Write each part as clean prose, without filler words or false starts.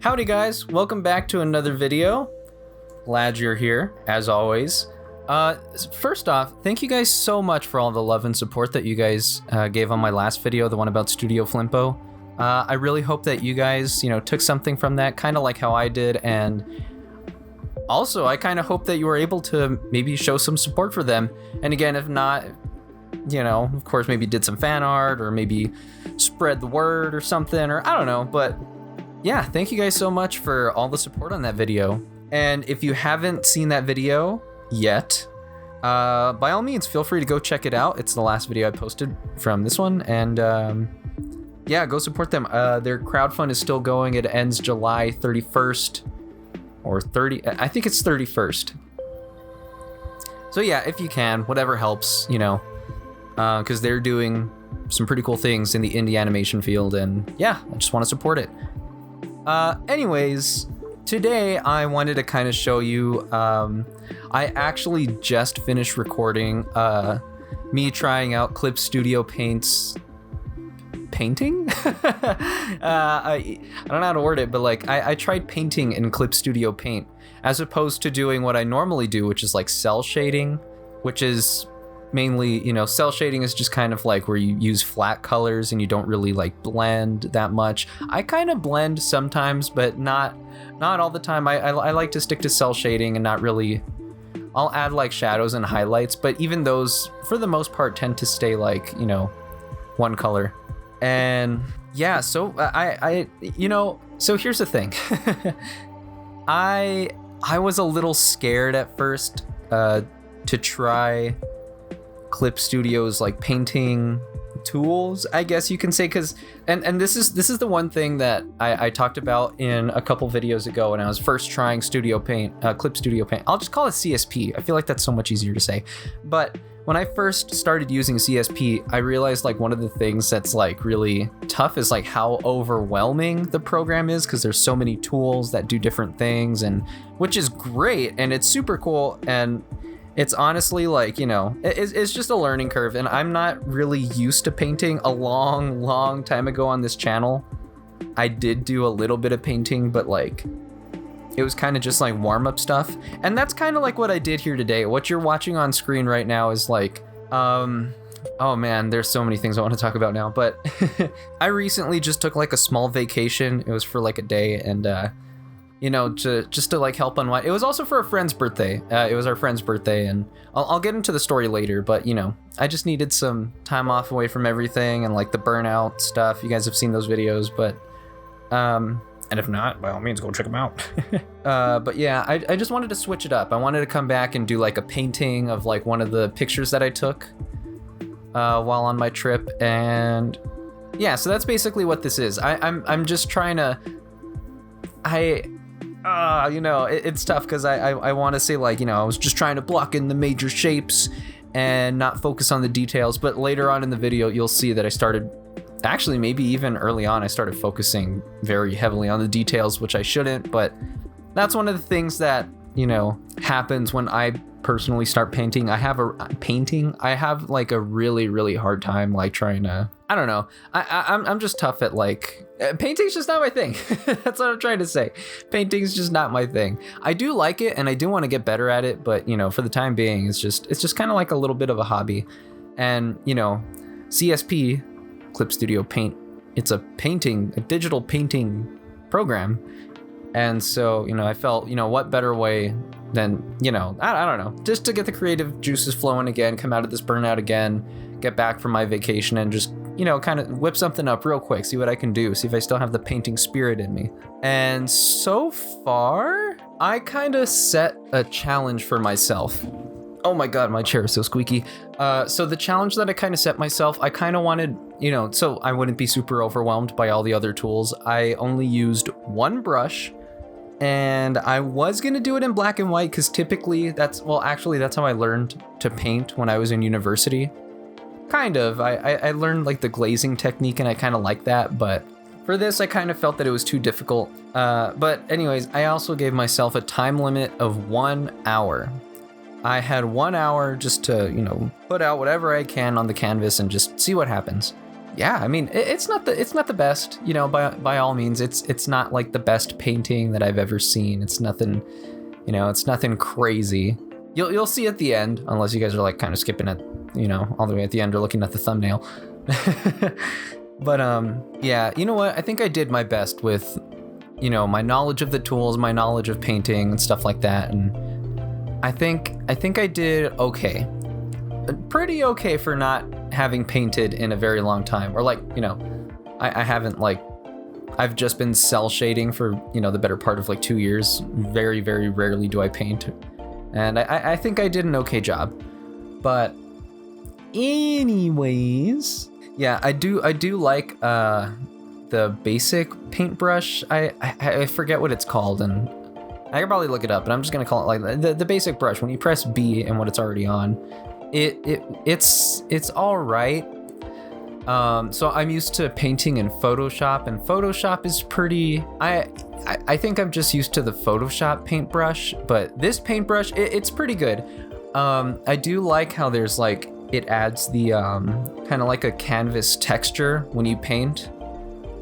Howdy guys, welcome back to another video. Glad you're here, as always. First off, thank you guys so much for all the love and support that you guys gave on my last video, the one about Studio Flimpo. I really hope that you guys, took something from that, kind of like how I did, and also I kind of hope that you were able to maybe show some support for them. And again, if not, of course, maybe did some fan art or maybe spread the word or something, or I don't know, but yeah, thank you guys so much for all the support on that video. And if you haven't seen that video yet, by all means, feel free to go check it out. It's the last video I posted from this one, and yeah, go support them. Their crowdfund is still going. It ends July 31st or 30. I think it's 31st. So yeah, if you can, whatever helps, because they're doing some pretty cool things in the indie animation field, and yeah, I just want to support it. Anyways, today I wanted to kind of show you, I actually just finished recording me trying out Clip Studio Paint's painting? I don't know how to word it, but like I tried painting in Clip Studio Paint as opposed to doing what I normally do, which is like cell shading, which is mainly, cell shading is just kind of like where you use flat colors and you don't really like blend that much. I kind of blend sometimes, but not all the time. I like to stick to cell shading and not really, I'll add like shadows and highlights, but even those for the most part tend to stay like, one color. And yeah, so so here's the thing. I was a little scared at first to try Clip Studio's like painting tools, I guess you can say, because and this is the one thing that I talked about in a couple videos ago when I was first trying Studio Paint, Clip Studio Paint. I'll just call it CSP. I feel like that's so much easier to say. But when I first started using CSP, I realized like one of the things that's like really tough is like how overwhelming the program is, because there's so many tools that do different things, and which is great and it's super cool, and it's honestly like, it's just a learning curve, and I'm not really used to painting. A long time ago on this channel, I did do a little bit of painting, but like it was kind of just like warm-up stuff. And that's kind of like what I did here today. What you're watching on screen right now is like, oh man, there's so many things I want to talk about now, but I recently just took like a small vacation. It was for like a day, and to like help unwind. It was also for a friend's birthday. It was our friend's birthday, and I'll get into the story later, but I just needed some time off away from everything and like the burnout stuff. You guys have seen those videos, but and if not, by all means, go check them out. But yeah, I just wanted to switch it up. I wanted to come back and do like a painting of like one of the pictures that I took while on my trip, and yeah, so that's basically what this is. I'm just trying to, it's tough because I want to say like, I was just trying to block in the major shapes and not focus on the details. But later on in the video, you'll see that I started, actually maybe even early on, I started focusing very heavily on the details, which I shouldn't. But that's one of the things that, happens when I personally start painting. I have like a really hard time like trying to, I don't know. I'm just tough at like, painting's just not my thing. That's what I'm trying to say. Painting's just not my thing. I do like it and I do want to get better at it, but for the time being, it's just kind of like a little bit of a hobby. And CSP, Clip Studio Paint, it's a digital painting program. And so, I felt, what better way than, I don't know, just to get the creative juices flowing again, come out of this burnout again, get back from my vacation and just, kind of whip something up real quick, see what I can do, see if I still have the painting spirit in me. And so far, I kind of set a challenge for myself. Oh my God, my chair is so squeaky. So the challenge that I kind of set myself, I kind of wanted, so I wouldn't be super overwhelmed by all the other tools. I only used one brush, and I was going to do it in black and white because typically that's how I learned to paint when I was in university. Kind of. I learned like the glazing technique, and I kind of like that, but for this I kind of felt that it was too difficult. But anyways, I also gave myself a time limit of 1 hour. I had 1 hour just to, put out whatever I can on the canvas and just see what happens. yeah, I mean, it's not the best, you know, by all means. It's not like the best painting that I've ever seen. It's nothing, you know, it's nothing crazy. You'll see at the end, unless you guys are like kind of skipping it, you know, all the way at the end or looking at the thumbnail. But yeah, you know what? I think I did my best with, you know, my knowledge of the tools, my knowledge of painting and stuff like that, and I think I did okay. Pretty okay for not having painted in a very long time, or like, you know, I haven't, like, I've just been cell shading for, you know, the better part of like 2 years. Very, very rarely do I paint, and I think I did an okay job. But anyways, yeah, I do like the basic paintbrush. I forget what it's called, and I could probably look it up, but I'm just gonna call it like the basic brush. When you press B and what it's already on, it's all right. So I'm used to painting in Photoshop, and Photoshop is pretty. I think I'm just used to the Photoshop paintbrush, but this paintbrush, it's pretty good. I do like how there's like, it adds the kind of like a canvas texture when you paint.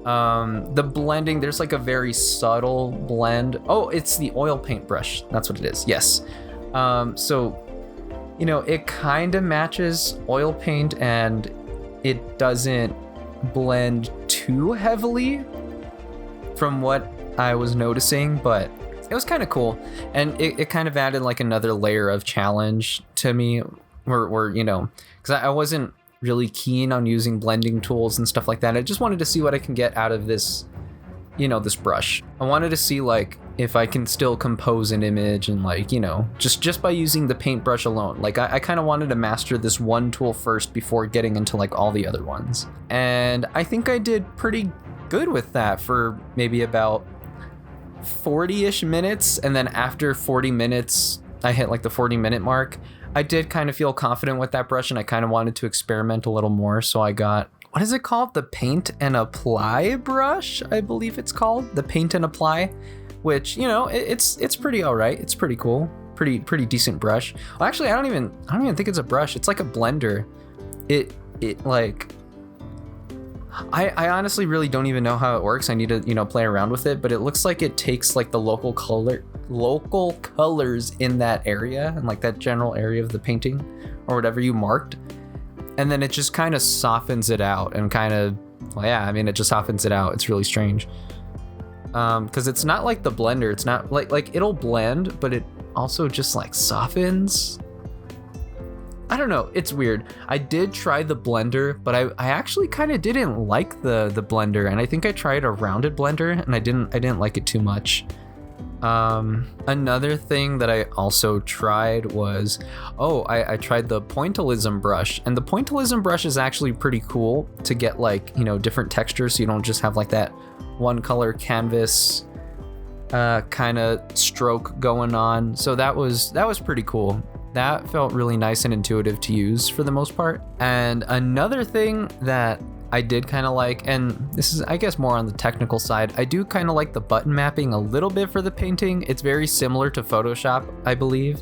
The blending, there's like a very subtle blend. Oh, it's the oil paintbrush. That's what it is. Yes. So, you know, it kind of matches oil paint, and it doesn't blend too heavily from what I was noticing, but it was kind of cool. And it kind of added like another layer of challenge to me, where you know, because I wasn't really keen on using blending tools and stuff like that. I just wanted to see what I can get out of this, you know, this brush. I wanted to see like if I can still compose an image, and like, you know, just by using the paintbrush alone. Like I kind of wanted to master this one tool first before getting into like all the other ones. And I think I did pretty good with that for maybe about 40-ish minutes. And then after 40 minutes, I hit like the 40-minute mark. I did kind of feel confident with that brush, and I kind of wanted to experiment a little more. So I got, what is it called? The Paint and Apply brush, I believe it's called. The Paint and Apply, which, you know, it's pretty all right. It's pretty cool. Pretty decent brush. Well, actually, I don't even think it's a brush. It's like a blender. It like, I honestly really don't even know how it works. I need to, you know, play around with it, but it looks like it takes like the local colors in that area, and like that general area of the painting or whatever you marked, and then it just kind of softens it out, and kind of, well, yeah, I mean, it just softens it out. It's really strange, because it's not like the blender. It's not like it'll blend, but it also just like softens. I don't know, it's weird. I did try the blender, but I actually kind of didn't like the blender, and I think I tried a rounded blender, and I didn't like it too much. Another thing that I also tried was, I tried the pointillism brush, and the pointillism brush is actually pretty cool to get like, you know, different textures, so you don't just have like that one color canvas kind of stroke going on. So that was pretty cool. That felt really nice and intuitive to use for the most part. And another thing that I did kind of like, and this is, I guess, more on the technical side, I do kind of like the button mapping a little bit for the painting. It's very similar to Photoshop, I believe.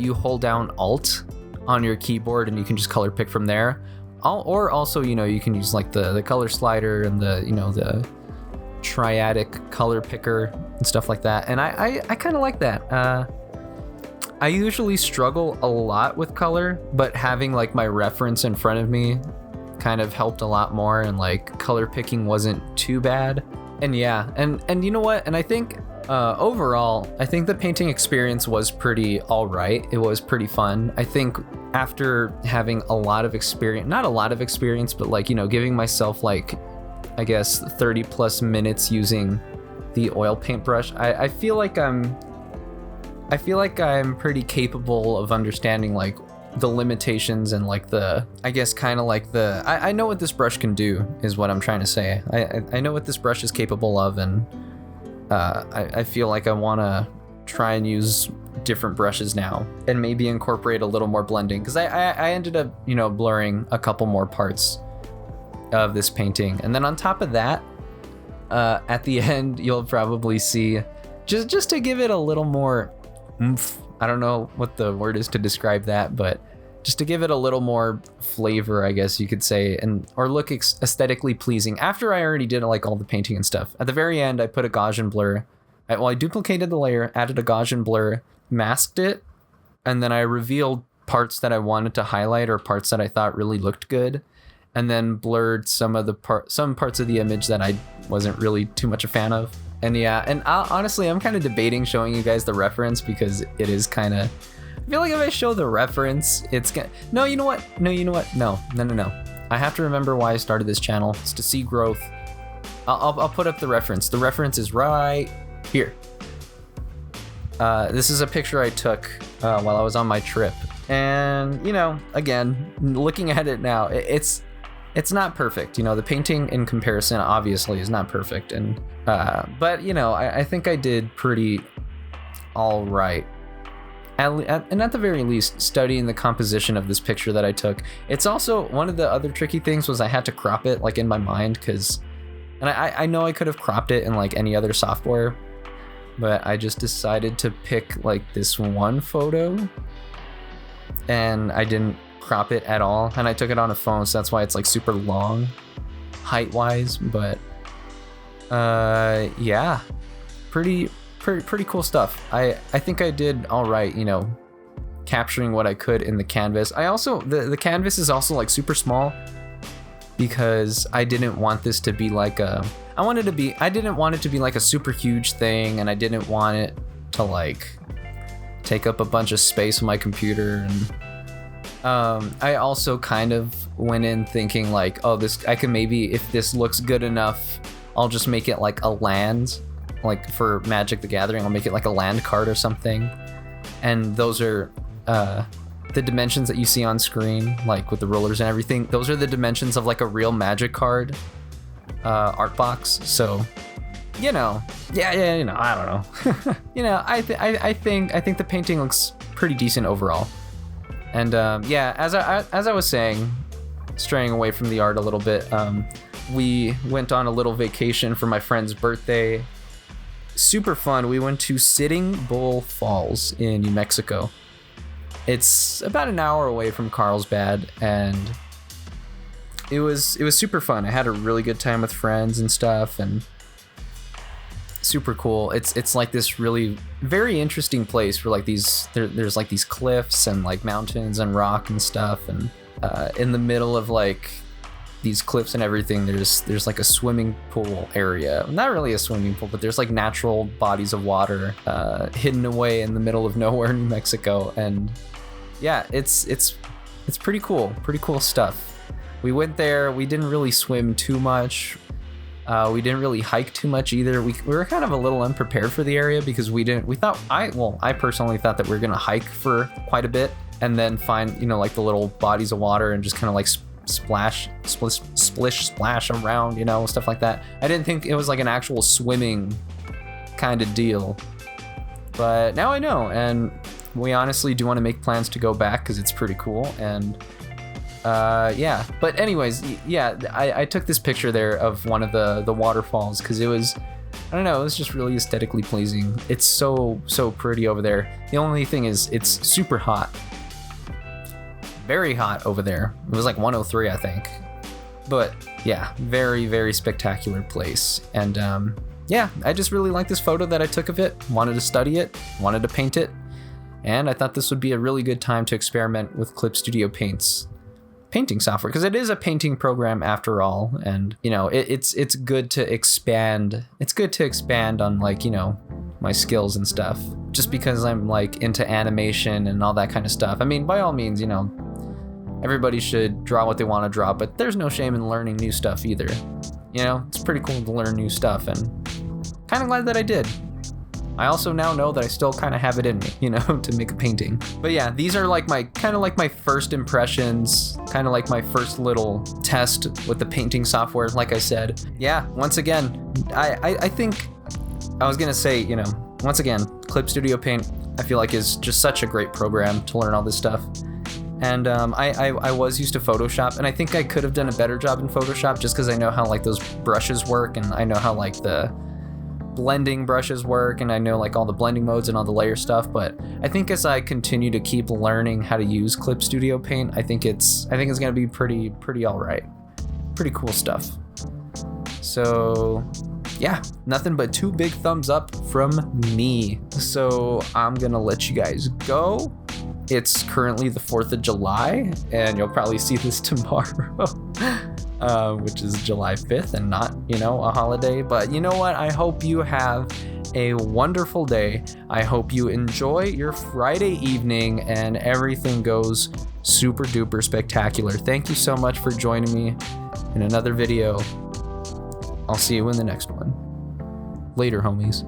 You hold down Alt on your keyboard, and you can just color pick from there. Or also, you know, you can use like the color slider and the, you know, the triadic color picker and stuff like that. And I kind of like that. I usually struggle a lot with color, but having like my reference in front of me kind of helped a lot more, and like color picking wasn't too bad. And yeah, and you know what? And I think overall, I think the painting experience was pretty all right. It was pretty fun. I think after having a lot of experience, not a lot of experience, but like, you know, giving myself like, I guess 30 plus minutes using the oil paintbrush, I feel like I'm pretty capable of understanding like the limitations and like the, I guess, kind of like the, I know what this brush can do is what I'm trying to say. I know what this brush is capable of, and I feel like I want to try and use different brushes now and maybe incorporate a little more blending, because I ended up, you know, blurring a couple more parts of this painting. And then on top of that, at the end, you'll probably see, just to give it a little more oomph, I don't know what the word is to describe that, but just to give it a little more flavor, I guess you could say, and or look aesthetically pleasing. After I already did like all the painting and stuff, at the very end, I put a Gaussian blur. I duplicated the layer, added a Gaussian blur, masked it, and then I revealed parts that I wanted to highlight or parts that I thought really looked good, and then blurred some parts of the image that I wasn't really too much a fan of. And yeah, and honestly, I'm kind of debating showing you guys the reference because it is kind of. I feel like if I show the reference, it's gonna. No, you know what? No. I have to remember why I started this channel. It's to see growth. I'll put up the reference. The reference is right here. This is a picture I took while I was on my trip, and again, looking at it now, it's not perfect. The painting in comparison obviously is not perfect, and but I think I did pretty all right. And at the very least, studying the composition of this picture that I took. It's also one of the other tricky things was I had to crop it like in my mind and I know I could have cropped it in like any other software, but I just decided to pick like this one photo and I didn't crop it at all, and I took it on a phone, so that's why it's like super long height wise. But yeah, pretty cool stuff. I think I did all right, capturing what I could in the canvas. I also the canvas is also like super small because I didn't want this to be like I didn't want it to be like a super huge thing, and I didn't want it to like take up a bunch of space on my computer. And I also kind of went in thinking like, oh, I can maybe, if this looks good enough, I'll just make it like a land. Like for Magic the Gathering, I'll make it like a land card or something. And those are the dimensions that you see on screen, like with the rulers and everything. Those are the dimensions of like a real Magic card art box. So, I don't know. I think the painting looks pretty decent overall. And as I was saying, straying away from the art a little bit, we went on a little vacation for my friend's birthday. Super fun. We went to Sitting Bull Falls in New Mexico. It's about an hour away from Carlsbad, and it was super fun. I had a really good time with friends and stuff, and super cool. It's like this really very interesting place where like there's like these cliffs and like mountains and rock and stuff, and in the middle of like these cliffs and everything, there's like a swimming pool area. Not really a swimming pool, but there's like natural bodies of water hidden away in the middle of nowhere, New Mexico. And yeah, it's pretty cool stuff. We went there. We didn't really swim too much. We didn't really hike too much either. We were kind of a little unprepared for the area because I personally thought that we were gonna hike for quite a bit and then find like the little bodies of water and just kind of like splish splash around, stuff like that. I didn't think it was like an actual swimming kind of deal, but now I know, and we honestly do want to make plans to go back because it's pretty cool. And yeah, but anyways, yeah, I took this picture there of one of the waterfalls because it was, I don't know, it was just really aesthetically pleasing. It's so pretty over there. The only thing is it's super hot. Very hot over there. It was like 103, I think. But yeah, very, very spectacular place. And yeah, I just really like this photo that I took of it. Wanted to study it, wanted to paint it. And I thought this would be a really good time to experiment with Clip Studio Paint's painting software, because it is a painting program after all. And it's good to expand. It's good to expand on like, my skills and stuff. Just because I'm like into animation and all that kind of stuff. I mean, by all means, everybody should draw what they want to draw, but there's no shame in learning new stuff either. It's pretty cool to learn new stuff, and kind of glad that I did. I also now know that I still kind of have it in me, to make a painting. But yeah, these are like my first impressions, kind of like my first little test with the painting software, like I said. Yeah, once again, I think I was gonna say, once again, Clip Studio Paint, I feel like is just such a great program to learn all this stuff. And I was used to Photoshop, and I think I could have done a better job in Photoshop just because I know how like those brushes work, and I know how like the blending brushes work, and I know like all the blending modes and all the layer stuff, but I think as I continue to keep learning how to use Clip Studio Paint, I think it's gonna be pretty all right. Pretty cool stuff. So yeah, nothing but 2 big thumbs up from me. So I'm gonna let you guys go. It's currently the 4th of July, and you'll probably see this tomorrow, which is July 5th and not, a holiday. But you know what? I hope you have a wonderful day. I hope you enjoy your Friday evening and everything goes super duper spectacular. Thank you so much for joining me in another video. I'll see you in the next one. Later, homies.